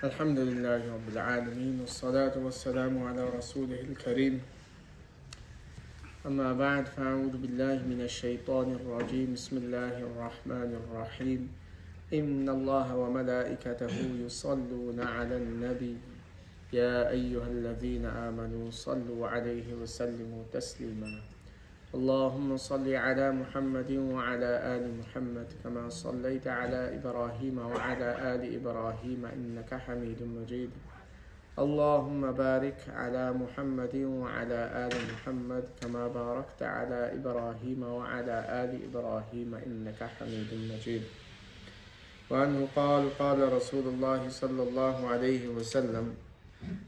الحمد لله رب العالمين والصلاة والسلام على رسوله الكريم أما بعد فأعوذ بالله من الشيطان الرجيم بسم الله الرحمن الرحيم إن الله وملائكته يصلون على النبي يا أيها الذين آمنوا صلوا عليه وسلموا تسليما اللهم صل على محمد وعلى آل محمد كما صليت على إبراهيم وعلى آل إبراهيم إنك حميد مجيد اللهم بارك على محمد وعلى آل محمد كما باركت على إبراهيم وعلى آل إبراهيم إنك حميد مجيد وعنه قال رسول الله صلى الله عليه وسلم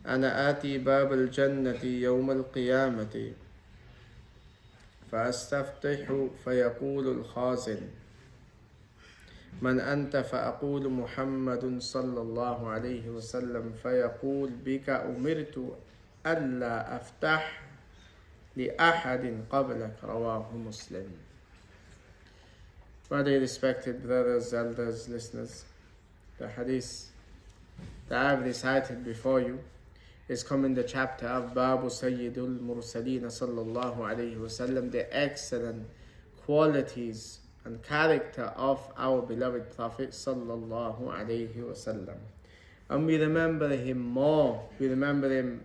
أنا آتي باب الجنة يوم القيامة فأستفتح فيقول الخازن من أنت فأقول محمد صلى الله عليه وسلم فيقول بك أمرت ألا أفتح لأحد قبلك رواه مسلم. Very respected brothers, elders, listeners, the hadith that I have recited before you is come in the chapter of Babu Sayyidul Mursaleen sallallahu alayhi wasallam, the excellent qualities and character of our beloved Prophet sallallahu alayhi wasallam. And we remember him more, we remember him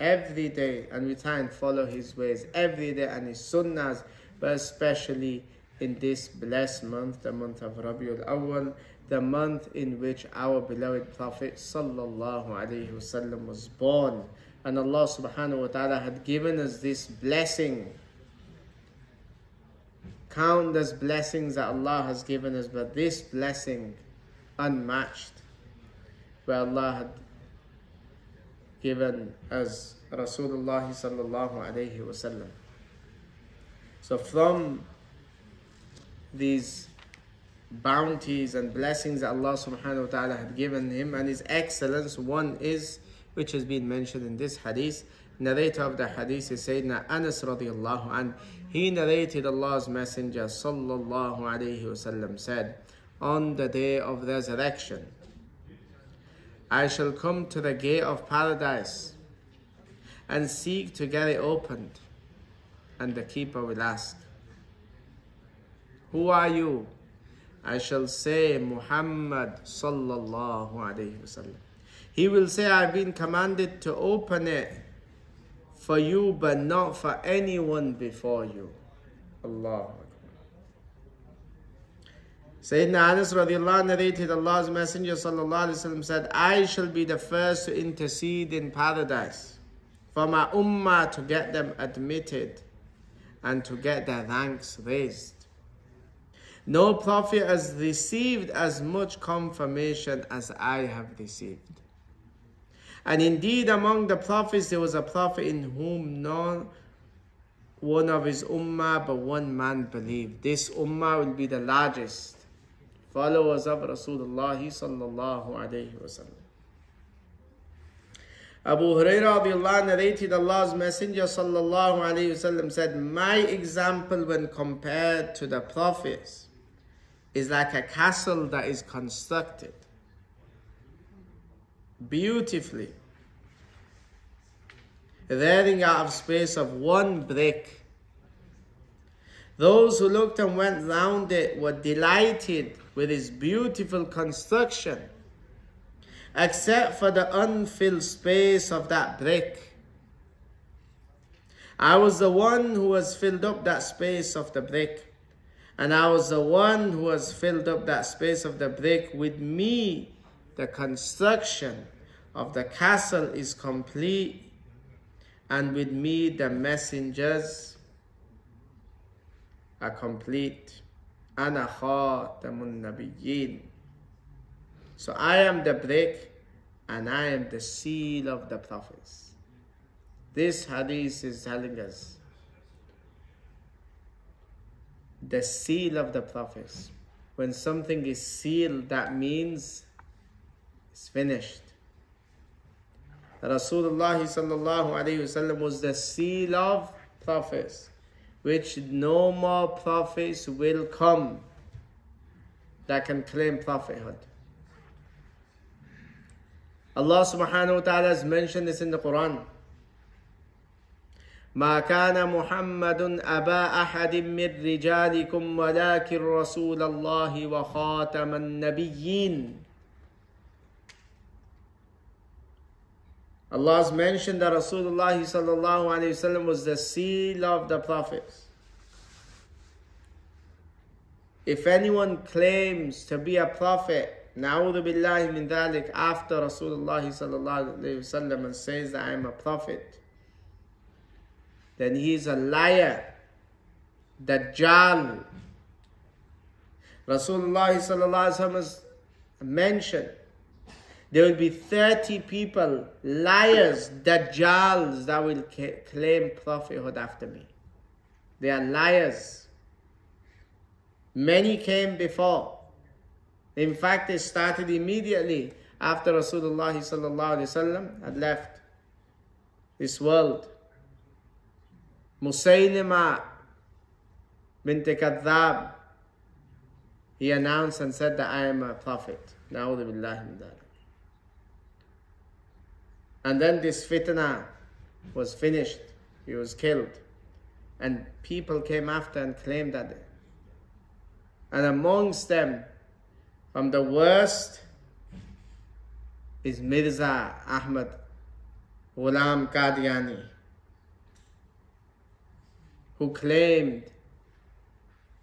every day, and we try and follow his ways every day and his sunnahs, but especially in this blessed month, the month of Rabiul Awwal, the month in which our beloved Prophet sallallahu alaihi wasallam was born. And Allah subhanahu wa ta'ala had given us this blessing. Countless blessings that Allah has given us, but this blessing unmatched, where Allah had given us Rasulullah sallallahu alaihi wasallam. So from these bounties and blessings that Allah subhanahu wa ta'ala had given him and his excellence, one is, which has been mentioned in this hadith. Narrator of the hadith is Sayyidina Anas radiallahu anh. He narrated Allah's Messenger sallallahu alayhi wasallam said, on the day of resurrection, I shall come to the gate of paradise and seek to get it opened, and the keeper will ask, who are you? I shall say, Muhammad sallallahu alayhi wasallam. He will say, I've been commanded to open it for you, but not for anyone before you. Allah. Sayyidina Anas radiallahu narrated Allah's Messenger sallallahu alayhi wasallam said, I shall be the first to intercede in paradise for my ummah to get them admitted and to get their ranks raised. No prophet has received as much confirmation as I have received. And indeed among the prophets there was a prophet in whom no one of his ummah but one man believed. This ummah will be the largest followers of Rasulullah sallallahu alayhi wasallam. Abu Hurairah radiallahu narrated Allah's Messenger sallallahu alayhi wasallam said, my example when compared to the prophets is like a castle that is constructed beautifully, rearing out of space of one brick. Those who looked and went round it were delighted with its beautiful construction, except for the unfilled space of that brick. I was the one who has filled up that space of the brick. And I was the one who has filled up that space of the brick. With me, the construction of the castle is complete. And with me, the messengers are complete. Ana khatamun nabiyyin. So I am the brick and I am the seal of the prophets. This hadith is telling us the seal of the prophets. When something is sealed, that means it's finished. Rasulullah sallallahu alayhi wasallam was the seal of prophets, which no more prophets will come that can claim prophethood. Allah subhanahu wa ta'ala has mentioned this in the Quran. ما كان محمد أبا أحد من رجالكم ولكن رسول الله وخاتم النبيين. Allah has mentioned that Rasulullah sallallahu alayhi wasallam was the seal of the prophets. If anyone claims to be a prophet, na'udhu billahi min dhalik, after Rasulullah sallallahu alayhi wasallam and says that I am a prophet, then he is a liar, Dajjal. Rasulullah sallallahu alayhi wasallam has mentioned there will be 30 people, liars, Dajjals, that will claim prophethood after me. They are liars. Many came before. In fact, it started immediately after Rasulullah sallallahu alaihi wasallam had left this world. Musaylima bint Kadhab, he announced and said that I am a prophet. Na'udhu billahi min dhalik. And then this fitna was finished. He was killed. And people came after and claimed that. And amongst them, from the worst, is Mirza Ahmad Ghulam Qadiani, who claimed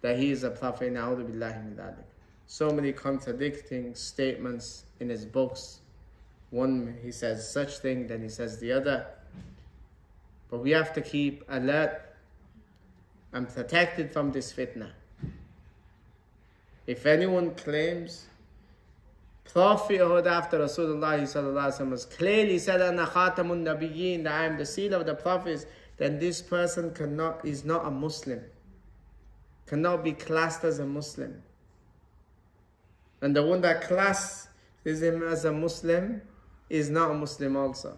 that he is a prophet. Na'udhu billahi min dhalik. So many contradicting statements in his books. One, he says such thing, then he says the other. But we have to keep alert and protected from this fitna. If anyone claims prophethood after Rasulullah sallallahu alaihi wasallam was clearly said, "Ana khatamun nabiyyin," that I am the seal of the prophets, then this person is not a Muslim, cannot be classed as a Muslim. And the one that classes him as a Muslim is not a Muslim also.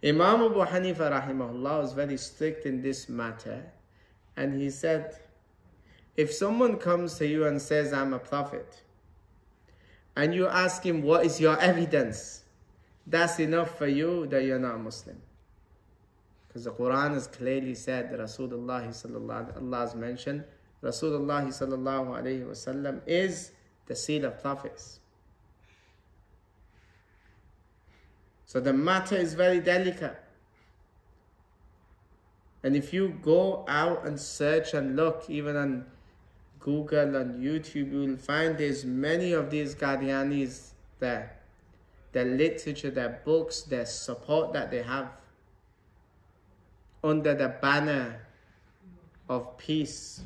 Imam Abu Hanifa rahimahullah was very strict in this matter, and he said, if someone comes to you and says, I'm a prophet, and you ask him, what is your evidence? That's enough for you that you're not a Muslim. Because the Quran has clearly said that Rasulullah sallallahu, Allah has mentioned, Rasulullah sallallahu alayhi wasallam is the seal of prophets. So the matter is very delicate. And if you go out and search and look, even on Google and YouTube, you will find there's many of these Qadianis there. Their literature, their books, their support that they have under the banner of peace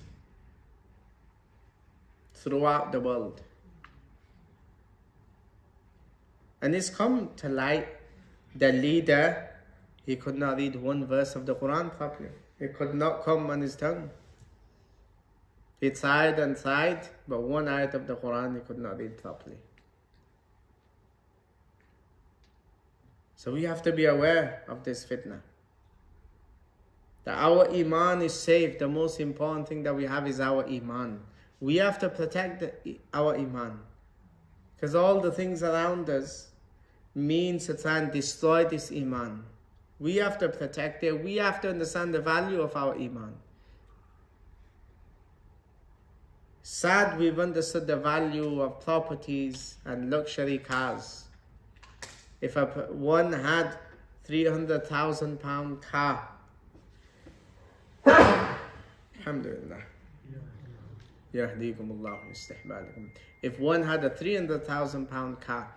throughout the world. And it's come to light, the leader, he could not read one verse of the Quran properly. It could not come on his tongue. He tried and tried, but one ayat of the Quran he could not read properly. So we have to be aware of this fitna. That our iman is safe. The most important thing that we have is our iman. We have to protect our iman. Because all the things around us means to try and destroy this iman. We have to protect it. We have to understand the value of our iman. Sad, we've understood the value of properties and luxury cars. If one had £300,000 car, alhamdulillah, yahdikumullah istihbalakum. If one had a £300,000 car,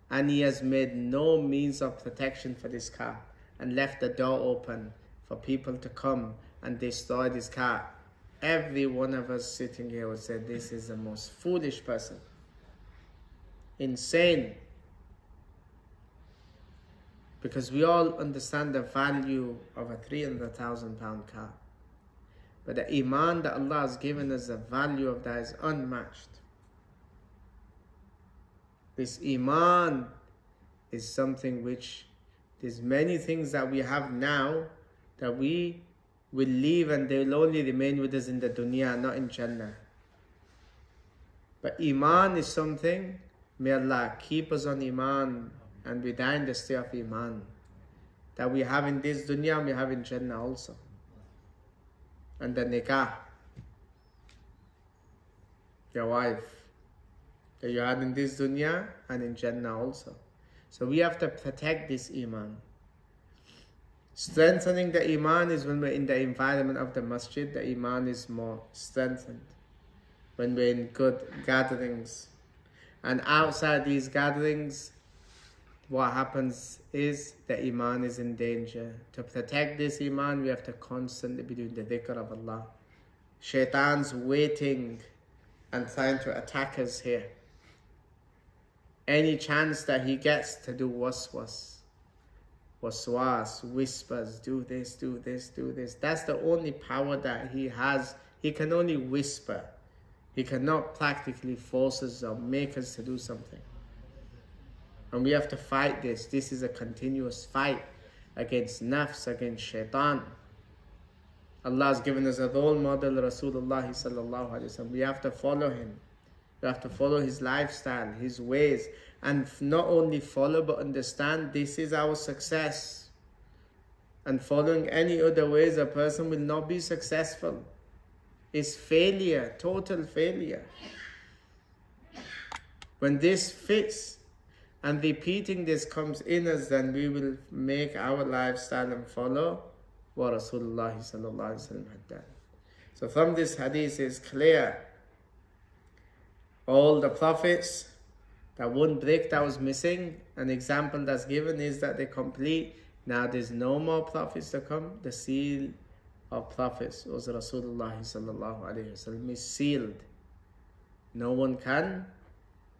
and he has made no means of protection for this car, and left the door open for people to come and destroy this car, every one of us sitting here would say, this is the most foolish person. Insane. Because we all understand the value of a £300,000 car. But the iman that Allah has given us, the value of that is unmatched. This iman is something which, there's many things that we have now that we will leave and they will only remain with us in the dunya, not in Jannah. But iman is something May Allah keep us on Iman and we die in the state of Iman. That we have in this dunya, we have in Jannah also. And the nikah, your wife, that you had in this dunya and in Jannah also. So we have to protect this Iman. Strengthening the Iman is when we're in the environment of the masjid, the Iman is more strengthened. When we're in good gatherings. And outside these gatherings, what happens is the Iman is in danger. To protect this Iman, we have to constantly be doing the dhikr of Allah. Shaitan's waiting and trying to attack us here. Any chance that he gets to do waswas, whispers, do this, do this, do this. That's the only power that he has. He can only whisper. He cannot practically force us or make us to do something. And we have to fight this. This is a continuous fight against nafs, against shaitan. Allah has given us a role model, Rasulullah sallallahu alaihi wasallam. We have to follow him. We have to follow his lifestyle, his ways. And not only follow, but understand this is our success. And following any other ways, a person will not be successful. It's failure, total failure. When this fits and repeating this comes in us, then we will make our lifestyle and follow what Rasulullah sallallahu alaihi wasallam had done. So from this hadith is clear, all the prophets, that one brick that was missing, an example that's given is that they complete. Now there's no more prophets to come. The seal of prophets was Rasulullah sallallahu alaihi wasallam is sealed. No one can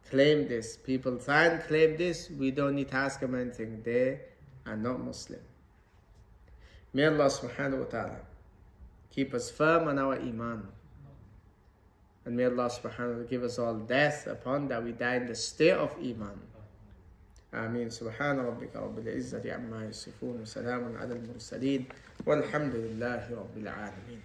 claim this. People try and claim this. We don't need to ask them anything. They are not Muslim. May Allah subhanahu wa ta'ala keep us firm on our iman. And may Allah subhanahu wa ta'ala give us all death upon that we die in the state of iman. آمين. سبحان ربك رب العزة عما يصفون وسلام على المرسلين والحمد لله رب العالمين.